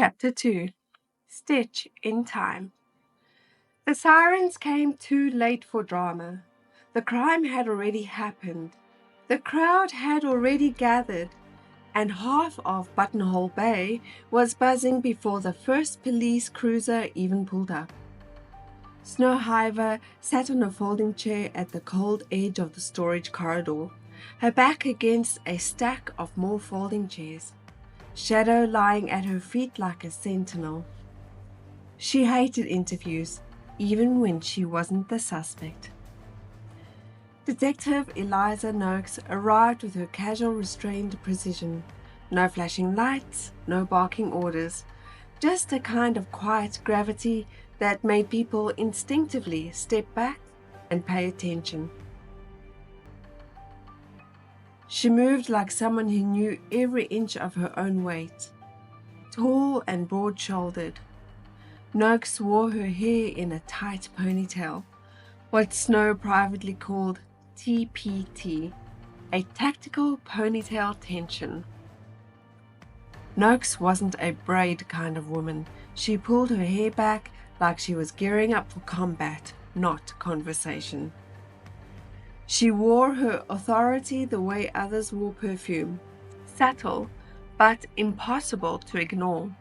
Chapter 2. Stitch in Time. The sirens came too late for drama. The crime had already happened. The crowd had already gathered, and half of Buttonhole Bay was buzzing before the first police cruiser even pulled up. Snow Hiver sat on a folding chair at the cold edge of the storage corridor, her back against a stack of more folding chairs, shadow lying at her feet like a sentinel. She hated interviews, even when she wasn't the suspect. Detective Eliza Noakes arrived with her casual, restrained precision. No flashing lights, no barking orders, just a kind of quiet gravity that made people instinctively step back and pay attention. She moved like someone who knew every inch of her own weight. Tall and broad-shouldered, Noakes wore her hair in a tight ponytail, what Snow privately called TPT, a tactical ponytail tension. Noakes wasn't a braid kind of woman. She pulled her hair back like she was gearing up for combat, not conversation. She wore her authority the way others wore perfume, subtle but impossible to ignore.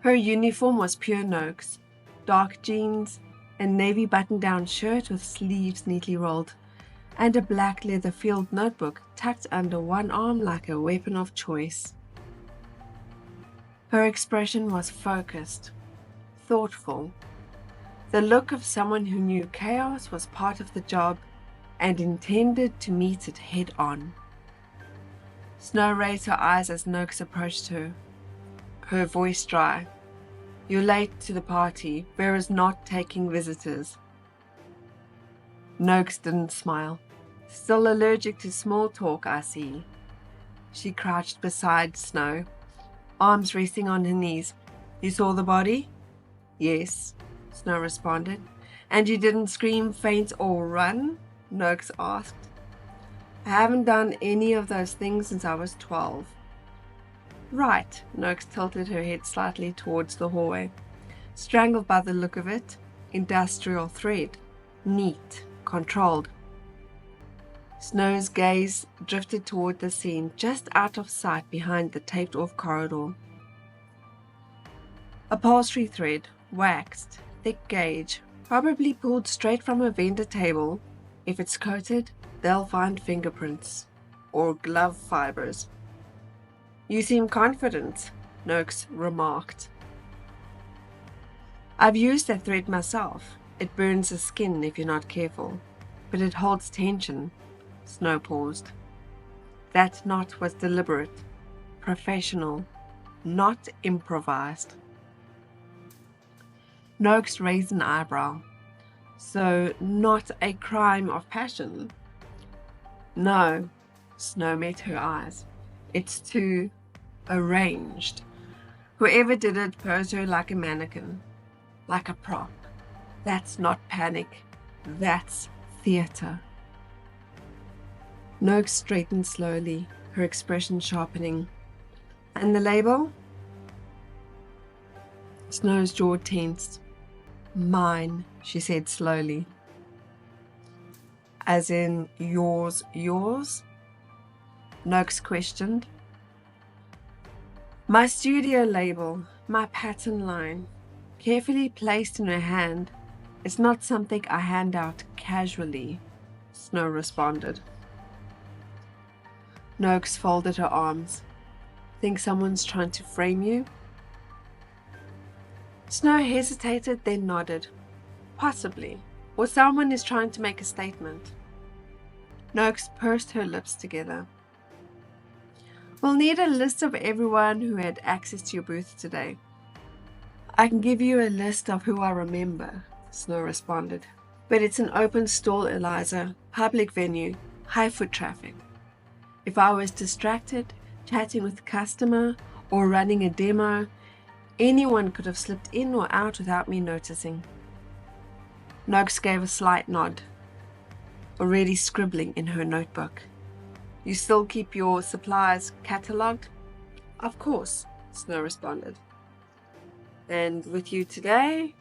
Her uniform was pure Noakes, dark jeans, a navy button-down shirt with sleeves neatly rolled, and a black leather field notebook tucked under one arm like a weapon of choice. Her expression was focused, thoughtful, the look of someone who knew chaos was part of the job and intended to meet it head-on. Snow raised her eyes as Noakes approached her, her voice dry. "You're late to the party. Vera's not taking visitors." Noakes didn't smile. "Still allergic to small talk, I see." She crouched beside Snow, arms resting on her knees. "You saw the body?" "Yes," Snow responded. "And you didn't scream, faint, or run?" Noakes asked. "I haven't done any of those things since I was 12. "Right," Noakes tilted her head slightly towards the hallway. "Strangled by the look of it. Industrial thread. Neat. Controlled." Snow's gaze drifted toward the scene, just out of sight behind the taped-off corridor. Upholstery thread, waxed, thick gauge, probably pulled straight from a vendor table. If it's coated, they'll find fingerprints. Or glove fibers. "You seem confident," Noakes remarked. "I've used that thread myself. It burns the skin if you're not careful. But it holds tension." Snow paused. That knot was deliberate, professional, not improvised. Noakes raised an eyebrow. "So, not a crime of passion?" "No," Snow met her eyes. "It's too arranged. Whoever did it posed her like a mannequin, like a prop. That's not panic. That's theater." Noakes straightened slowly, her expression sharpening. "And the label?" Snow's jaw tensed. "Mine," she said slowly. "As in yours? Noakes questioned. "My studio label, my pattern line, carefully placed in her hand. It's not something I hand out casually," Snow responded. Noakes folded her arms. "Think someone's trying to frame you?" Snow hesitated, then nodded. "Possibly. Or someone is trying to make a statement." Noakes pursed her lips together. "We'll need a list of everyone who had access to your booth today." "I can give you a list of who I remember," Snow responded. "But it's an open stall, Eliza. Public venue. High foot traffic. If I was distracted, chatting with a customer, or running a demo, anyone could have slipped in or out without me noticing." Noakes gave a slight nod, already scribbling in her notebook. "You still keep your supplies catalogued?" "Of course," Snow responded. And with you today?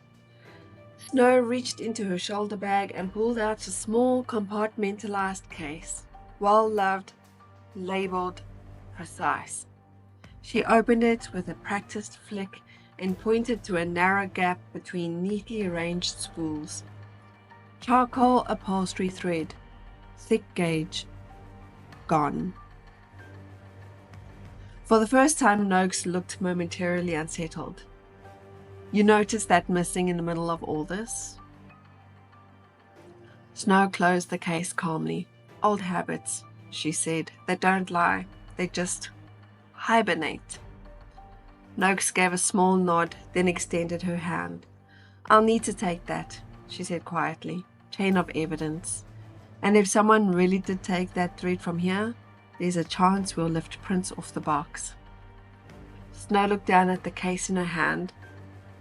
Snow reached into her shoulder bag and pulled out a small compartmentalized case, well loved, labeled, precise. She opened it with a practiced flick and pointed to a narrow gap between neatly arranged spools. Charcoal upholstery thread, thick gauge, gone. For the first time, Noakes looked momentarily unsettled. You noticed that missing in the middle of all this? Snow closed the case calmly. Old habits, she said. They don't lie. They just hibernate. Noakes gave a small nod, then extended her hand. I'll need to take that, she said quietly. Chain of evidence. And if someone really did take that thread from here, there's a chance we'll lift prints off the box. Snow looked down at the case in her hand.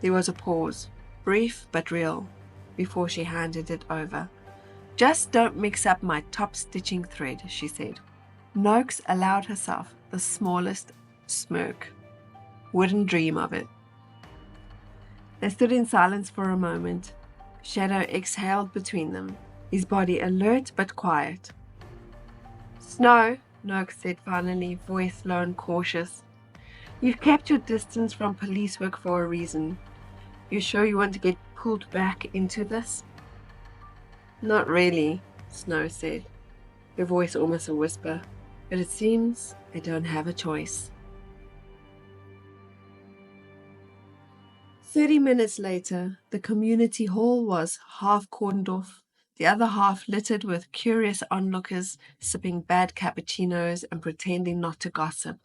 There was a pause, brief but real, before she handed it over. Just don't mix up my top stitching thread, she said. Noakes allowed herself the smallest smirk. Wouldn't dream of it. They stood in silence for a moment. Shadow exhaled between them, his body alert but quiet. Snow, Noakes said finally, voice low and cautious. You've kept your distance from police work for a reason. You sure you want to get pulled back into this? Not really, Snow said, her voice almost a whisper, but it seems I don't have a choice. 30 minutes later, the community hall was half cordoned off, the other half littered with curious onlookers sipping bad cappuccinos and pretending not to gossip,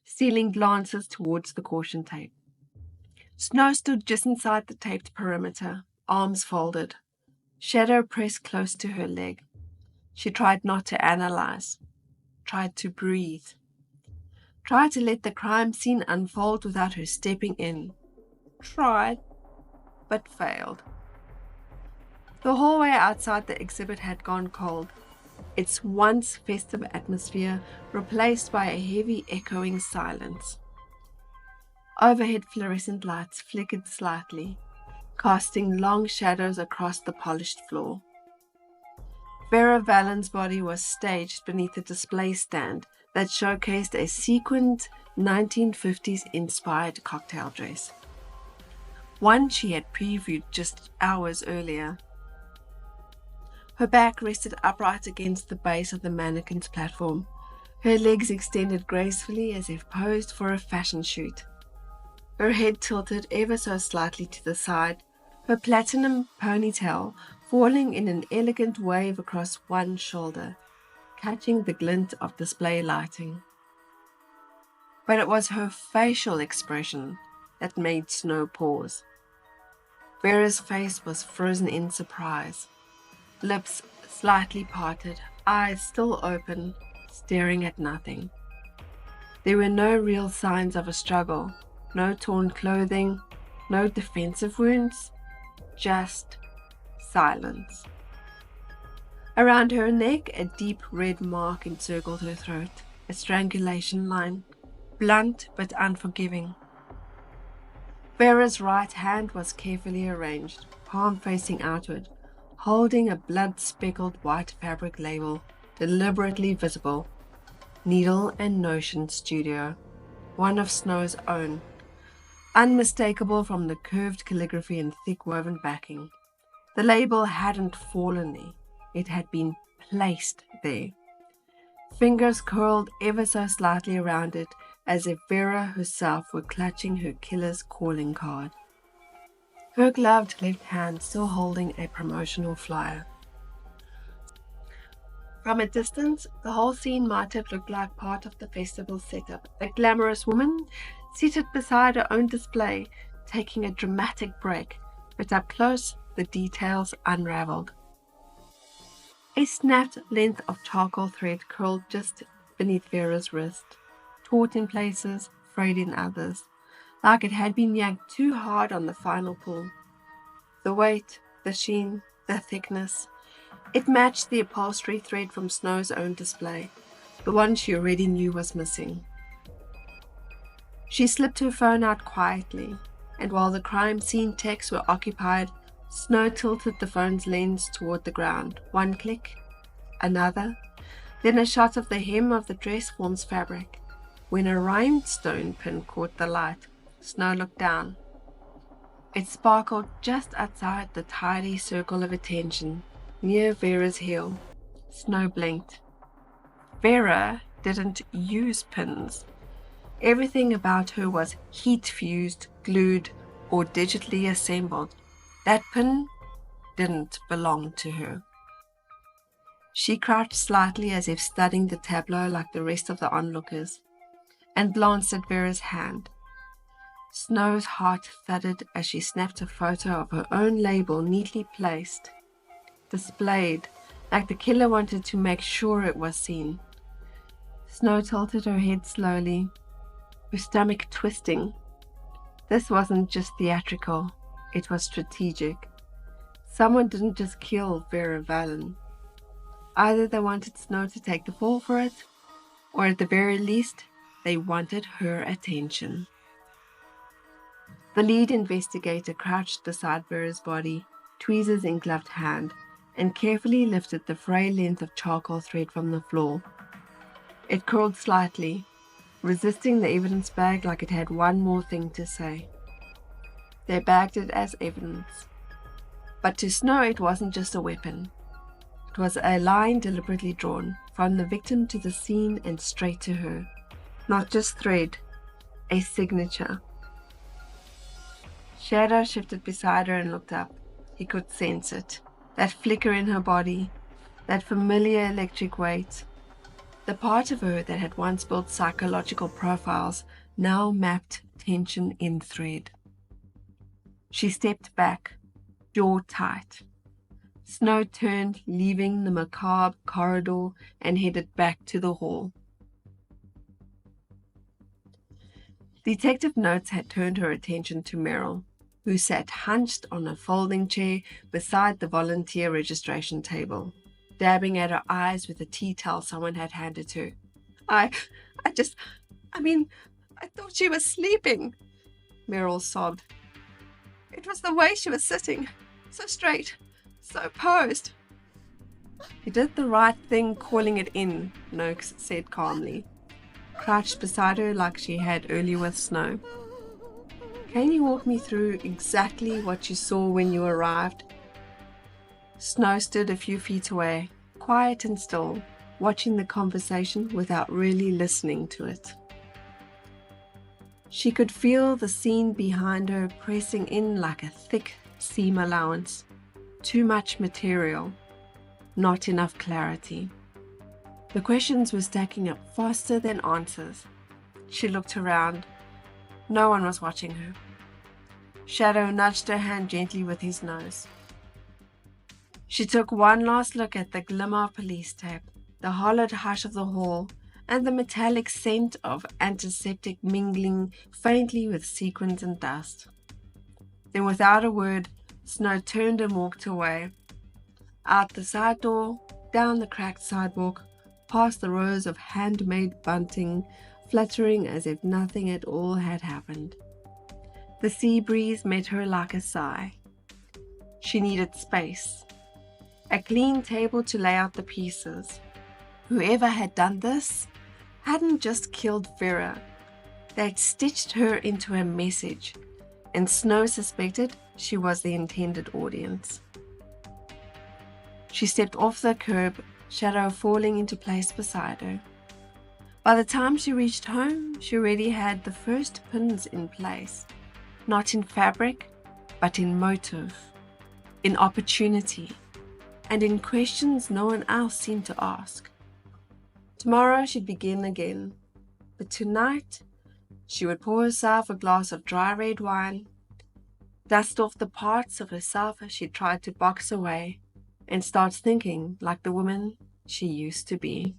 stealing glances towards the caution tape. Snow stood just inside the taped perimeter, arms folded, shadow pressed close to her leg. She tried not to analyze, tried to breathe, tried to let the crime scene unfold without her stepping in. Tried, but failed. The hallway outside the exhibit had gone cold, its once festive atmosphere replaced by a heavy echoing silence. Overhead fluorescent lights flickered slightly, casting long shadows across the polished floor. Vera Valen's body was staged beneath a display stand that showcased a sequined 1950s-inspired cocktail dress, one she had previewed just hours earlier. Her back rested upright against the base of the mannequin's platform, her legs extended gracefully as if posed for a fashion shoot. Her head tilted ever so slightly to the side, her platinum ponytail falling in an elegant wave across one shoulder, catching the glint of display lighting. But it was her facial expression that made Snow pause. Vera's face was frozen in surprise, lips slightly parted, eyes still open, staring at nothing. There were no real signs of a struggle, no torn clothing, no defensive wounds, just silence. Around her neck, a deep red mark encircled her throat, a strangulation line, blunt but unforgiving. Vera's right hand was carefully arranged, palm facing outward, holding a blood-speckled white fabric label, deliberately visible. Needle and Notion Studio, one of Snow's own, unmistakable from the curved calligraphy and thick woven backing. The label hadn't fallen there, it had been placed there. Fingers curled ever so slightly around it, as if Vera herself were clutching her killer's calling card. Her gloved left hand still holding a promotional flyer. From a distance, the whole scene might have looked like part of the festival setup. A glamorous woman seated beside her own display, taking a dramatic break, but up close, the details unraveled. A snapped length of charcoal thread curled just beneath Vera's wrist, taut in places, frayed in others, like it had been yanked too hard on the final pull. The weight, the sheen, the thickness, it matched the upholstery thread from Snow's own display, the one she already knew was missing. She slipped her phone out quietly, and while the crime scene techs were occupied, Snow tilted the phone's lens toward the ground. One click, another, then a shot of the hem of the dress form's fabric. When a rhinestone pin caught the light, Snow looked down. It sparkled just outside the tidy circle of attention, near Vera's heel. Snow blinked. Vera didn't use pins. Everything about her was heat-fused, glued, or digitally assembled. That pin didn't belong to her. She crouched slightly as if studying the tableau like the rest of the onlookers, and glanced at Vera's hand. Snow's heart thudded as she snapped a photo of her own label neatly placed, displayed, like the killer wanted to make sure it was seen. Snow tilted her head slowly, her stomach twisting. This wasn't just theatrical, it was strategic. Someone didn't just kill Vera Valen. Either they wanted Snow to take the fall for it, or at the very least, they wanted her attention. The lead investigator crouched beside Vera's body, tweezers in gloved hand, and carefully lifted the frail length of charcoal thread from the floor. It curled slightly, resisting the evidence bag like it had one more thing to say. They bagged it as evidence. But to Snow, it wasn't just a weapon. It was a line deliberately drawn, from the victim to the scene and straight to her. Not just thread, a signature. Shadow shifted beside her and looked up. He could sense it. That flicker in her body, that familiar electric weight. The part of her that had once built psychological profiles now mapped tension in thread. She stepped back, jaw tight. Snow turned, leaving the macabre corridor, and headed back to the hall. Detective Noakes had turned her attention to Meryl, who sat hunched on a folding chair beside the volunteer registration table, dabbing at her eyes with a tea towel someone had handed her. I thought she was sleeping, Meryl sobbed. It was the way she was sitting, so straight, so posed. You did the right thing calling it in, Noakes said calmly, crouched beside her like she had earlier with Snow. Can you walk me through exactly what you saw when you arrived? Snow stood a few feet away, quiet and still, watching the conversation without really listening to it. She could feel the scene behind her pressing in like a thick seam allowance. Too much material, not enough clarity. The questions were stacking up faster than answers. She looked around. No one was watching her. Shadow nudged her hand gently with his nose. She took one last look at the glimmer of police tape, the hollowed hush of the hall, and the metallic scent of antiseptic mingling faintly with sequins and dust. Then without a word, Snow turned and walked away. Out the side door, down the cracked sidewalk, past the rows of handmade bunting, fluttering as if nothing at all had happened. The sea breeze met her like a sigh. She needed space. A clean table to lay out the pieces. Whoever had done this hadn't just killed Vera. They'd stitched her into a message, and Snow suspected she was the intended audience. She stepped off the curb, shadow falling into place beside her. By the time she reached home, she already had the first pins in place, not in fabric, but in motive, in opportunity, and in questions no one else seemed to ask. Tomorrow she'd begin again, but tonight she would pour herself a glass of dry red wine, dust off the parts of herself she tried to box away, and start thinking like the woman she used to be.